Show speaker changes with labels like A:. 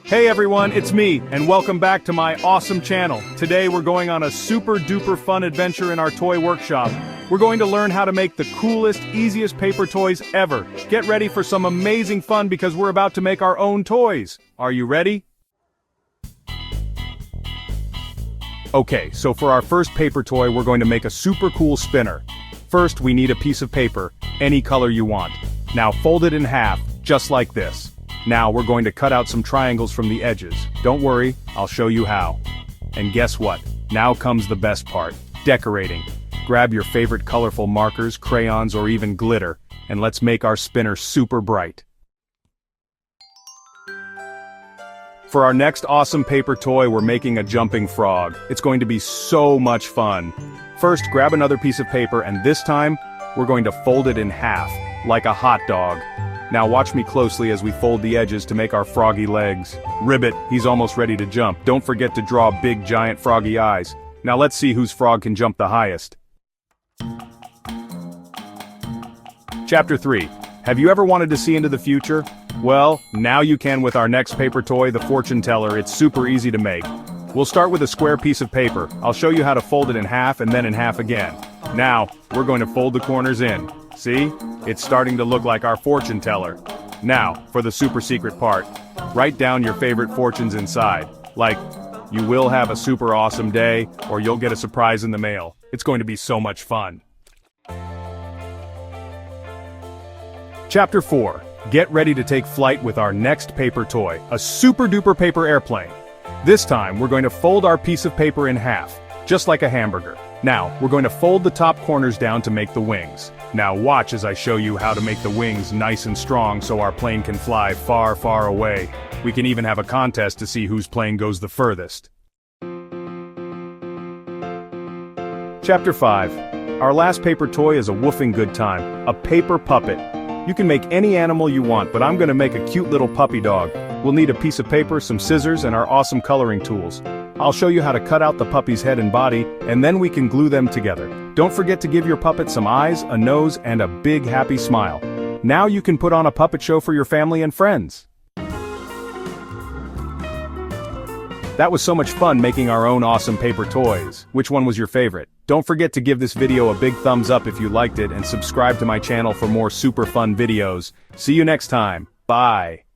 A: Hey everyone, it's me, and welcome back to my awesome channel. Today we're going on a super duper fun adventure in our toy workshop. We're going to learn how to make the coolest, easiest paper toys ever. Get ready for some amazing fun because we're about to make our own toys. Are you ready? Okay, so for our first paper toy we're going to make a super cool spinner. First we need a piece of paper, any color you want. Now fold it in half, just like this. Now we're going to cut out some triangles from the edges. Don't worry, I'll show you how. And guess what? Now comes the best part, decorating. Grab your favorite colorful markers, crayons, or even glitter, and let's make our spinner super bright. For our next awesome paper toy, we're making a jumping frog. It's going to be so much fun. First, grab another piece of paper, and this time, we're going to fold it in half, like a hot dog. Now watch me closely as we fold the edges to make our froggy legs. Ribbit, he's almost ready to jump. Don't forget to draw big giant froggy eyes. Now let's see whose frog can jump the highest. Chapter 3. Have you ever wanted to see into the future? Well, now you can with our next paper toy, the fortune teller. It's super easy to make. We'll start with a square piece of paper. I'll show you how to fold it in half and then in half again. Now, we're going to fold the corners in. See? It's starting to look like our fortune teller. Now, for the super secret part. Write down your favorite fortunes inside. Like, you will have a super awesome day, or you'll get a surprise in the mail. It's going to be so much fun. Chapter 4. Get ready to take flight with our next paper toy, a super duper paper airplane. This time, we're going to fold our piece of paper in half, just like a hamburger. Now, we're going to fold the top corners down to make the wings. Now watch as I show you how to make the wings nice and strong so our plane can fly far, far away. We can even have a contest to see whose plane goes the furthest. Chapter 5. Our last paper toy is a woofing good time, a paper puppet. You can make any animal you want, but I'm going to make a cute little puppy dog. We'll need a piece of paper, some scissors, and our awesome coloring tools. I'll show you how to cut out the puppy's head and body, and then we can glue them together. Don't forget to give your puppet some eyes, a nose, and a big happy smile. Now you can put on a puppet show for your family and friends. That was so much fun making our own awesome paper toys. Which one was your favorite? Don't forget to give this video a big thumbs up if you liked it and subscribe to my channel for more super fun videos. See you next time. Bye.